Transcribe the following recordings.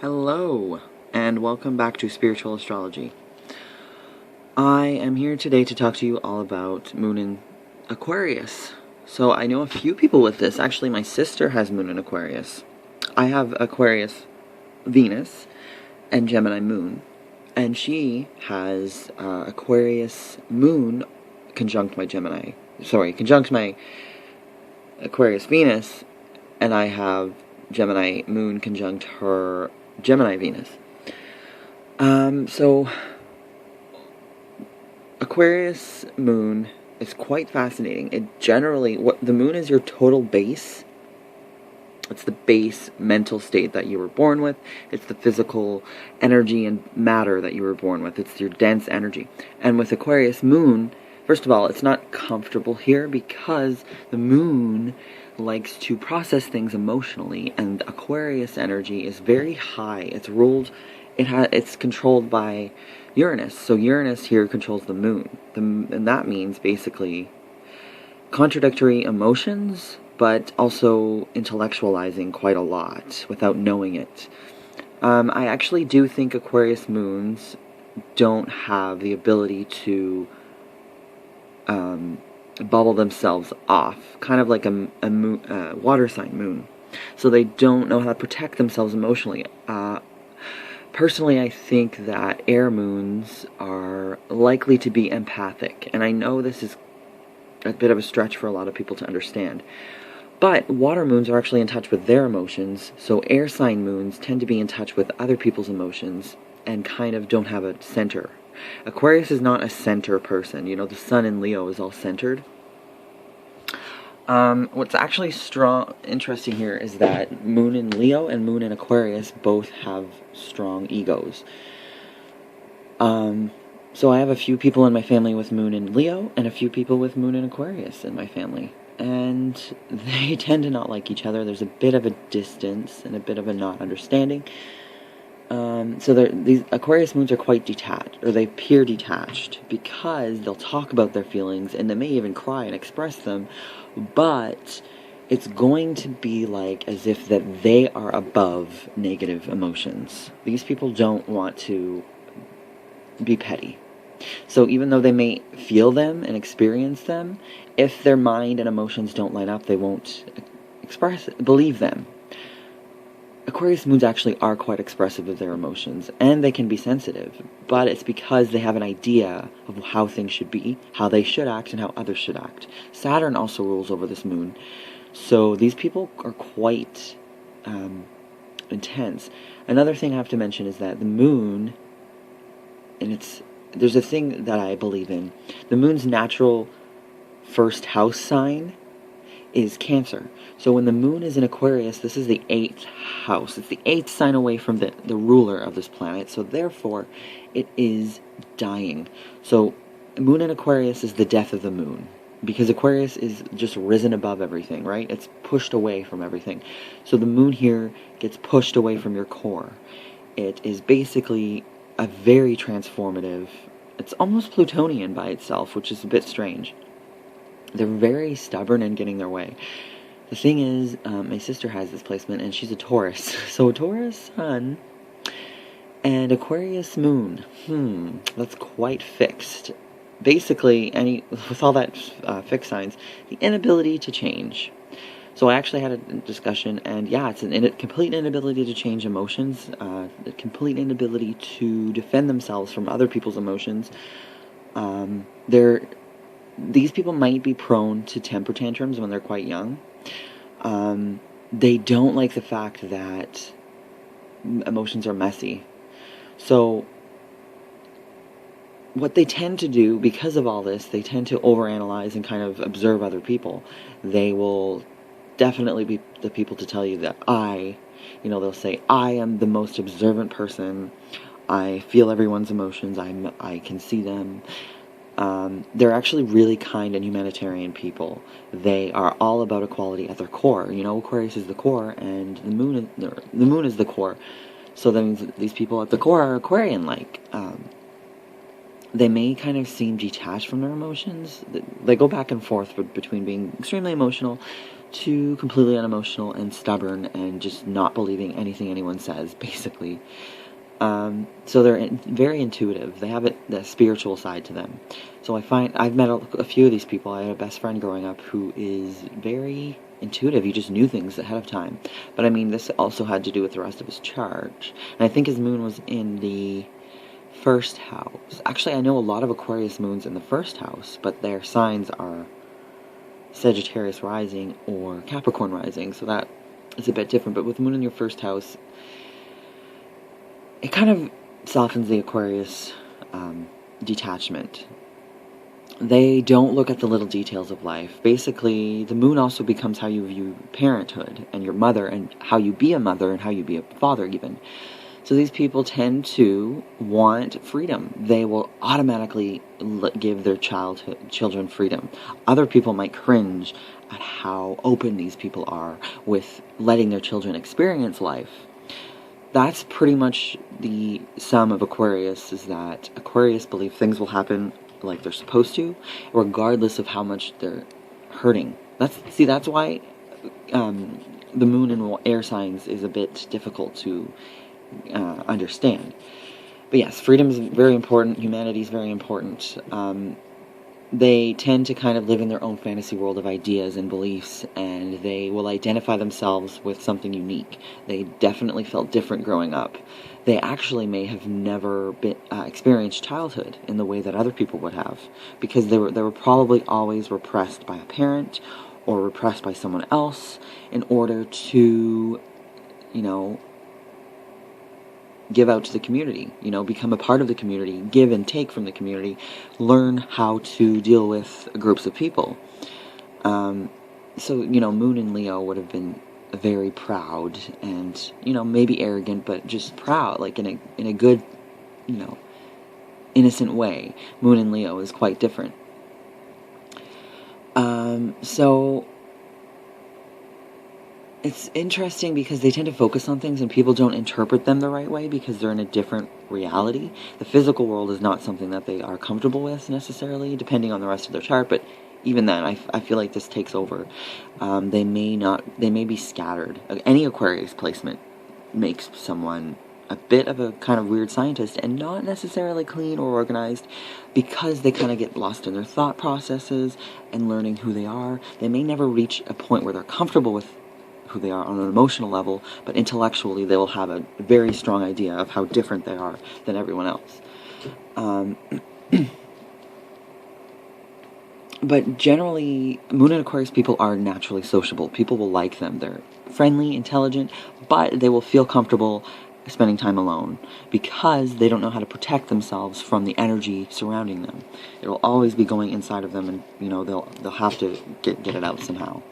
Hello, and welcome back to Spiritual Astrology. I am here today to talk to you all about Moon in Aquarius. So I know a few people with this. Actually, my sister has Moon in Aquarius. I have Aquarius Venus and Gemini Moon. And she has Aquarius Moon conjunct my conjunct my Aquarius Venus, and I have Gemini Moon conjunct her Gemini Venus. So Aquarius Moon is quite fascinating. It generally, the Moon is your total base. It's the base mental state that you were born with. It's the physical energy and matter that you were born with. It's your dense energy. And with Aquarius Moon, first of all, it's not comfortable here because the Moon likes to process things emotionally, and Aquarius energy is very high. It's controlled by Uranus. So Uranus here controls the Moon. And that means basically contradictory emotions, but also intellectualizing quite a lot without knowing it. I actually do think Aquarius moons don't have the ability to bubble themselves off, kind of like a water sign moon. So they don't know how to protect themselves emotionally. Personally, I think that air moons are likely to be empathic, and I know this is a bit of a stretch for a lot of people to understand. But water moons are actually in touch with their emotions, so air sign moons tend to be in touch with other people's emotions and kind of don't have a center. Aquarius is not a center person. You know, the sun in Leo is all centered. What's actually interesting here is that Moon in Leo and Moon in Aquarius both have strong egos. So I have a few people in my family with Moon in Leo and a few people with Moon in Aquarius in my family. And they tend to not like each other. There's a bit of a distance and a bit of a not understanding. So these Aquarius moons are quite detached, or they appear detached, because they'll talk about their feelings and they may even cry and express them, but it's going to be like as if that they are above negative emotions. These people don't want to be petty. So even though they may feel them and experience them, if their mind and emotions don't line up, they won't believe them. Aquarius moons actually are quite expressive of their emotions, and they can be sensitive, but it's because they have an idea of how things should be, how they should act, and how others should act. Saturn also rules over this moon, so these people are quite intense. Another thing I have to mention is that the moon, and there's a thing that I believe in. The moon's natural first house sign is Cancer. So when the moon is in Aquarius, this is the 8th house. It's the 8th sign away from the ruler of this planet, so therefore it is dying. So moon in Aquarius is the death of the moon, because Aquarius is just risen above everything, right? It's pushed away from everything. So the moon here gets pushed away from your core. It is basically a very transformative, it's almost Plutonian by itself, which is a bit strange. They're very stubborn in getting their way. The thing is, my sister has this placement, and she's a Taurus. So a Taurus sun and Aquarius moon. That's quite fixed. Basically, with all that fixed signs, the inability to change. So I actually had a discussion, and yeah, it's a complete inability to change emotions, a complete inability to defend themselves from other people's emotions. These people might be prone to temper tantrums when they're quite young. They don't like the fact that emotions are messy. So what they tend to do, because of all this, they tend to overanalyze and kind of observe other people. They will definitely be the people to tell you that they'll say, I am the most observant person. I feel everyone's emotions. I can see them. They're actually really kind and humanitarian people. They are all about equality at their core. You know, Aquarius is the core, and the moon is the core. So that means these people at the core are Aquarian-like. They may kind of seem detached from their emotions. They go back and forth between being extremely emotional to completely unemotional and stubborn and just not believing anything anyone says, basically. So they're very intuitive. They have the spiritual side to them. So I find I've met a few of these people. I had a best friend growing up who is very intuitive. He just knew things ahead of time. But I mean, this also had to do with the rest of his chart. And I think his moon was in the first house. Actually, I know a lot of Aquarius moons in the first house, but their signs are Sagittarius rising or Capricorn rising, so that is a bit different. But with moon in your first house, it kind of softens the Aquarius detachment. They don't look at the little details of life. Basically, the moon also becomes how you view parenthood and your mother and how you be a mother and how you be a father even. So these people tend to want freedom. They will automatically give their children freedom. Other people might cringe at how open these people are with letting their children experience life. That's pretty much the sum of Aquarius, is that Aquarius believe things will happen like they're supposed to, regardless of how much they're hurting. That's why the moon in air signs is a bit difficult to understand. But yes, freedom is very important. Humanity is very important. They tend to kind of live in their own fantasy world of ideas and beliefs, and they will identify themselves with something unique. They definitely felt different growing up. They actually may have never experienced childhood in the way that other people would have, because they were probably always repressed by a parent or repressed by someone else in order to, give out to the community, become a part of the community, give and take from the community, learn how to deal with groups of people. So, Moon in Leo would have been very proud and, maybe arrogant, but just proud, like in a good, innocent way. Moon in Leo is quite different. So it's interesting because they tend to focus on things and people don't interpret them the right way because they're in a different reality. The physical world is not something that they are comfortable with necessarily, depending on the rest of their chart, but even then, I feel like this takes over. They may be scattered. Any Aquarius placement makes someone a bit of a kind of weird scientist and not necessarily clean or organized, because they kind of get lost in their thought processes and learning who they are. They may never reach a point where they're comfortable with who they are on an emotional level, but intellectually they will have a very strong idea of how different they are than everyone else. But generally, Moon and Aquarius people are naturally sociable. People will like them. They're friendly, intelligent, but they will feel comfortable spending time alone because they don't know how to protect themselves from the energy surrounding them. It will always be going inside of them, and they'll have to get it out somehow.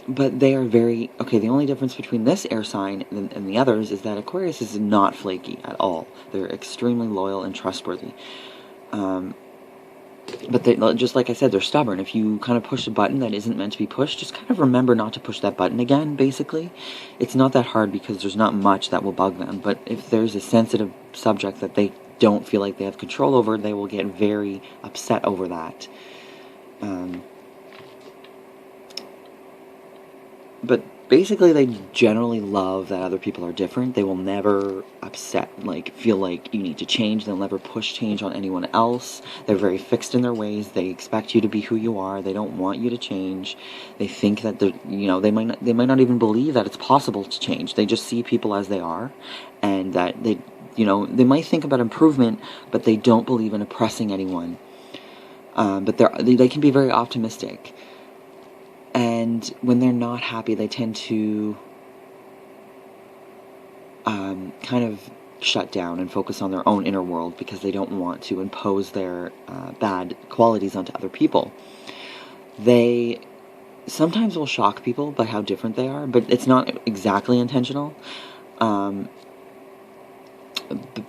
But they are very... Okay, the only difference between this air sign and the others is that Aquarius is not flaky at all. They're extremely loyal and trustworthy. But they, just like I said, they're stubborn. If you kind of push a button that isn't meant to be pushed, just kind of remember not to push that button again, basically. It's not that hard because there's not much that will bug them. But if there's a sensitive subject that they don't feel like they have control over, they will get very upset over that. But basically, they generally love that other people are different. They will never feel like you need to change. They'll never push change on anyone else. They're very fixed in their ways. They expect you to be who you are. They don't want you to change. They think that they might not even believe that it's possible to change. They just see people as they are, and that they might think about improvement, but they don't believe in oppressing anyone. But they can be very optimistic. And when they're not happy, they tend to kind of shut down and focus on their own inner world because they don't want to impose their bad qualities onto other people. They sometimes will shock people by how different they are, but it's not exactly intentional. But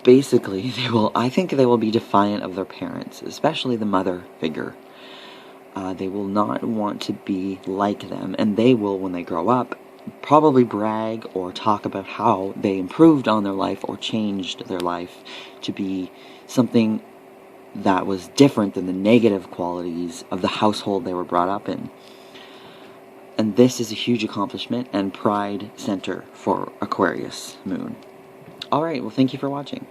basically, I think they will be defiant of their parents, especially the mother figure. They will not want to be like them, and they will, when they grow up, probably brag or talk about how they improved on their life or changed their life to be something that was different than the negative qualities of the household they were brought up in. And this is a huge accomplishment and pride center for Aquarius moon. Alright, well, thank you for watching.